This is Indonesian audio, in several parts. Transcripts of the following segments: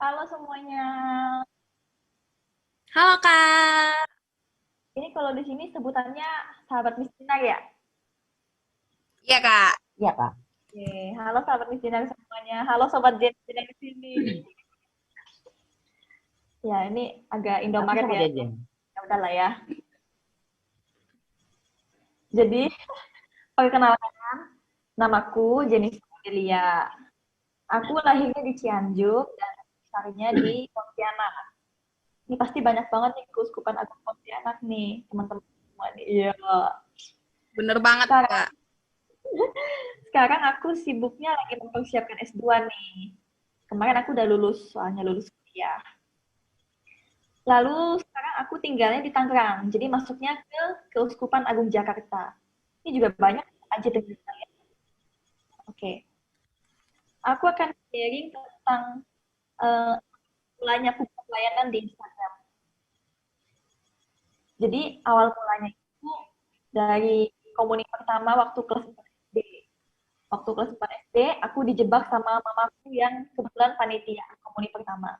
Halo semuanya. Halo Kak. Ini kalau di sini sebutannya sahabat Mistinar ya? Iya Kak. Iya, Kak. Oke, halo sahabat Mistinar semuanya. Halo sobat Jen yang di sini. Ya, ini agak Aku Indomaret sama ya. Jejen. Ya udahlah ya. Jadi, perkenalkan, namaku Jennifer Delia. Aku lahirnya di Cianjur dan besarnya di Pontianak. Ini pasti banyak banget nih keuskupan Agung Pontianak nih, teman-teman semua nih. Iya. Bener banget Sekarang, Kak. sekarang aku sibuknya lagi mempersiapkan S2 nih. Kemarin aku udah lulus, soalnya lulus kuliah. Lalu sekarang aku tinggalnya di Tangerang, jadi masuknya ke Keuskupan Agung Jakarta. Ini juga banyak aja dengan saya. Oke, aku akan sharing tentang uh, mulanya aku pelayanan di Instagram. Jadi awal mulanya itu dari komuni pertama waktu kelas 4 SD. Waktu kelas 4 SD, aku dijebak sama mamaku yang kebetulan panitia komuni pertama.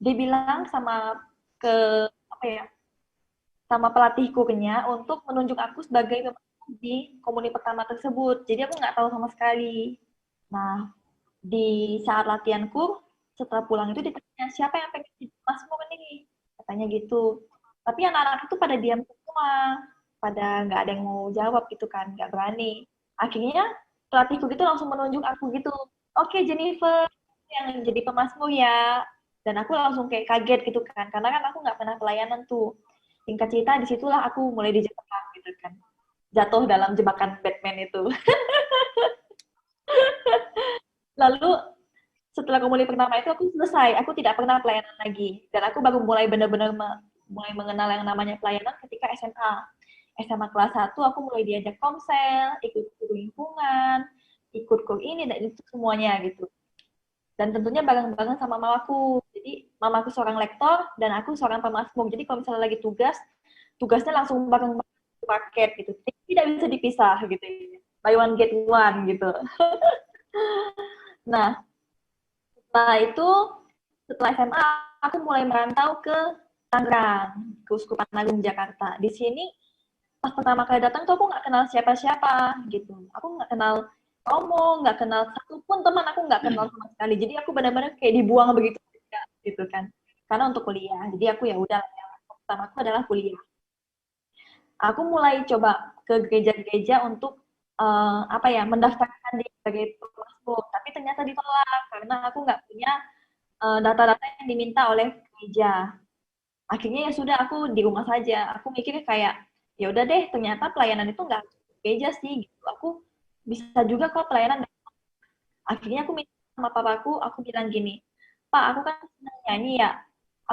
Dia bilang sama ke apa ya, sama pelatihku kenya untuk menunjuk aku sebagai pematang di komuni pertama tersebut. Jadi aku nggak tahu sama sekali. Nah, di saat latihanku, setelah pulang itu ditanya, siapa yang pengen jadi masmur nih? Katanya gitu. Tapi anak-anak itu pada diam semua. Pada nggak ada yang mau jawab gitu kan, nggak berani. Akhirnya pelatihku gitu langsung menunjuk aku gitu. Oke, Jennifer, yang jadi pemasmur ya. Dan aku langsung kayak kaget gitu kan, karena kan aku nggak pernah pelayanan tuh. Singkat cerita, disitulah aku mulai dijebak gitu kan. Jatuh dalam jebakan Batman itu. Lalu setelah komuni pertama itu aku selesai, aku tidak pernah pelayanan lagi. Dan aku baru mulai benar-benar mulai mengenal yang namanya pelayanan ketika SMA. SMA kelas 1 aku mulai diajak komsel, ikut guru lingkungan, ikut kur ini dan itu semuanya gitu. Dan tentunya bareng-bareng sama mamaku. Jadi mamaku seorang lektor dan aku seorang pemasmur. Jadi kalau misalnya lagi tugas, tugasnya langsung bareng-bareng paket gitu. Jadi tidak bisa dipisah gitu. Buy one get one gitu. Nah, setelah itu setelah SMA aku mulai merantau ke Tangerang, ke Uskupan Agung Jakarta. Di sini pas pertama kali datang tuh aku nggak kenal siapa-siapa gitu. Aku nggak kenal Romo, nggak kenal satupun teman, aku nggak kenal sama sekali. Jadi aku benar-benar kayak dibuang begitu gitu kan. Karena untuk kuliah. Jadi aku ya udah yang pertama aku adalah kuliah. Aku mulai coba ke gereja-gereja untuk apa ya mendaftarkan diri sebagai pemasmur, tapi ternyata ditolak karena aku nggak punya data-data yang diminta oleh gereja. Akhirnya ya sudah aku di rumah saja. Aku mikirnya kayak ya udah deh, ternyata pelayanan itu nggak gereja sih gitu. Aku bisa juga kok pelayanan. Akhirnya aku minta sama papaku, aku bilang gini, Pak, aku kan senang nyanyi ya.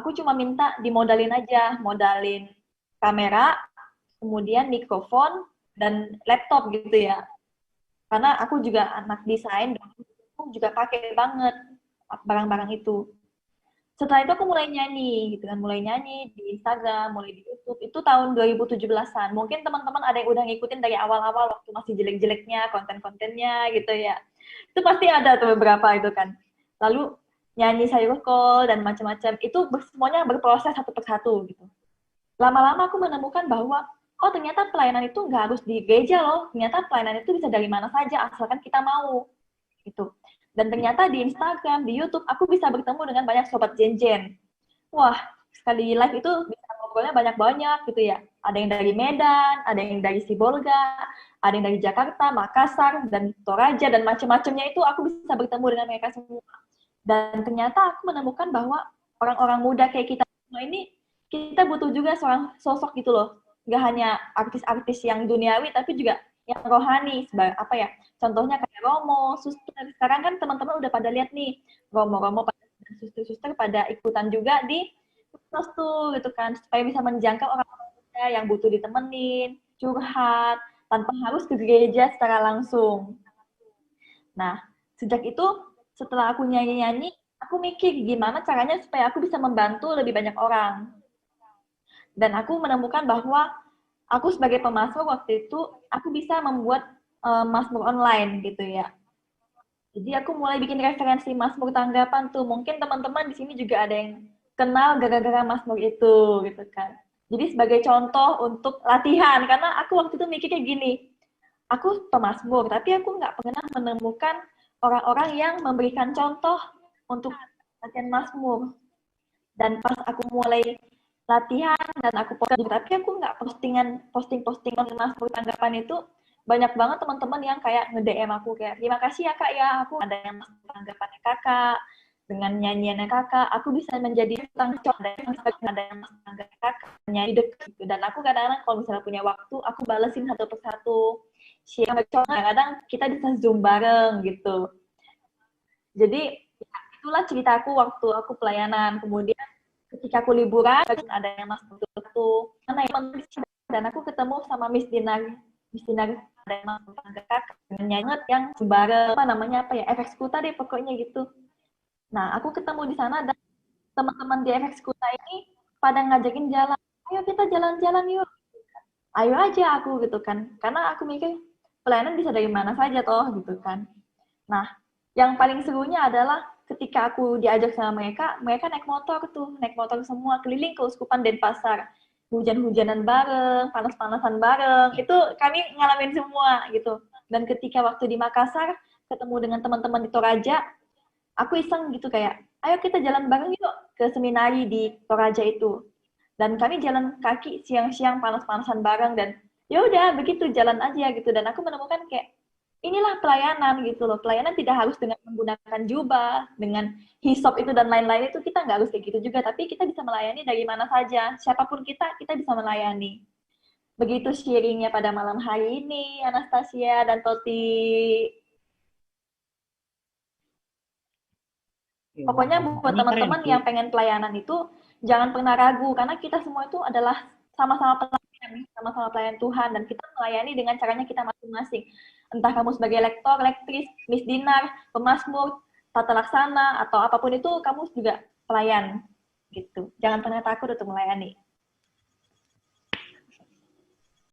Aku cuma minta dimodalin aja, modalin kamera, kemudian mikrofon, dan laptop gitu ya. Karena aku juga anak desain, dan aku juga pakai banget barang-barang itu. Setelah itu aku mulai nyanyi gitu kan, mulai nyanyi di Instagram, mulai di YouTube. Itu tahun 2017-an. Mungkin teman-teman ada yang udah ngikutin dari awal-awal waktu masih jelek-jeleknya konten-kontennya gitu ya. Itu pasti ada tuh beberapa itu kan. Lalu nyanyi sayur kol dan macam-macam. Itu semuanya berproses satu persatu gitu. Lama-lama aku menemukan bahwa oh ternyata pelayanan itu nggak harus di gereja loh. Ternyata pelayanan itu bisa dari mana saja asalkan kita mau gitu. Dan ternyata di Instagram, di YouTube, aku bisa bertemu dengan banyak sobat Jen-Jen. Wah, sekali live itu bisa ngobrolnya banyak-banyak gitu ya. Ada yang dari Medan, ada yang dari Sibolga, ada yang dari Jakarta, Makassar, dan Toraja, dan macam-macamnya itu aku bisa bertemu dengan mereka semua. Dan ternyata aku menemukan bahwa orang-orang muda kayak kita semua ini, kita butuh juga seorang sosok gitu loh. Gak hanya artis-artis yang duniawi, tapi juga yang rohani. Apa ya, contohnya kayak Romo, suster. Sekarang kan teman-teman udah pada lihat nih, Romo-Romo dan suster-suster pada ikutan juga di terus tuh gitu kan supaya bisa menjangkau orang-orang muda yang butuh ditemenin, curhat tanpa harus ke gereja secara langsung. Nah, sejak itu setelah aku nyanyi-nyanyi, aku mikir gimana caranya supaya aku bisa membantu lebih banyak orang. Dan aku menemukan bahwa aku sebagai pemasok waktu itu aku bisa membuat masmur online gitu ya. Jadi aku mulai bikin referensi Mazmur tanggapan tuh. Mungkin teman-teman di sini juga ada yang kenal gara-gara Mazmur itu gitu kan. Jadi sebagai contoh untuk latihan, karena aku waktu itu mikirnya gini, aku pemazmur, tapi aku nggak pernah menemukan orang-orang yang memberikan contoh untuk latihan Mazmur. Dan pas aku mulai latihan dan aku posting, tapi aku nggak posting-postingan Mazmur tanggapan itu, banyak banget teman-teman yang kayak nge-DM aku kayak, terima kasih ya kak ya, aku ada yang Mazmur tanggapannya kakak, dengan nyanyiannya kakak, aku bisa menjadi tangcok, ada yang Mazmur tanggapan kakak, nyanyi deket gitu. Dan aku kadang-kadang kalau misalnya punya waktu, aku balesin satu persatu, share kadang kita bisa zoom bareng gitu. Jadi itulah ceritaku waktu aku pelayanan. Kemudian ketika aku liburan, ada yang masuk itu mana yang dan aku ketemu sama Miss Dinar ada yang masuk kakak nyanyi yang bareng apa namanya apa ya FX Kuta deh pokoknya gitu. Nah aku ketemu di sana dan teman-teman di FX Kuta ini pada ngajakin jalan, ayo kita jalan-jalan yuk, ayo aja aku gitu kan, karena aku mikir pelayanan bisa dari mana saja toh gitu kan. Nah, yang paling serunya adalah ketika aku diajak sama mereka, mereka naik motor semua keliling ke Uskupan Denpasar. Hujan-hujanan bareng, panas-panasan bareng, itu kami ngalamin semua gitu. Dan ketika waktu di Makassar, ketemu dengan teman-teman di Toraja, aku iseng gitu kayak, ayo kita jalan bareng yuk ke seminari di Toraja itu. Dan kami jalan kaki siang-siang panas-panasan bareng dan ya udah begitu jalan aja gitu. Dan aku menemukan kayak inilah pelayanan gitu loh. Pelayanan tidak harus dengan menggunakan jubah, dengan hisop itu dan lain-lain itu kita nggak harus kayak gitu juga. Tapi kita bisa melayani dari mana saja. Siapapun kita bisa melayani. Begitu sharingnya pada malam hari ini, Anastasia dan Toti. Pokoknya buat teman-teman yang pengen pelayanan itu, jangan pernah ragu. Karena kita semua itu adalah sama-sama pelayan Tuhan. Dan kita melayani dengan caranya kita masing-masing. Entah kamu sebagai lektor, lektris, Miss Dinar, pemazmur, tata laksana, atau apapun itu, kamu juga pelayan. Gitu. Jangan pernah takut untuk melayani.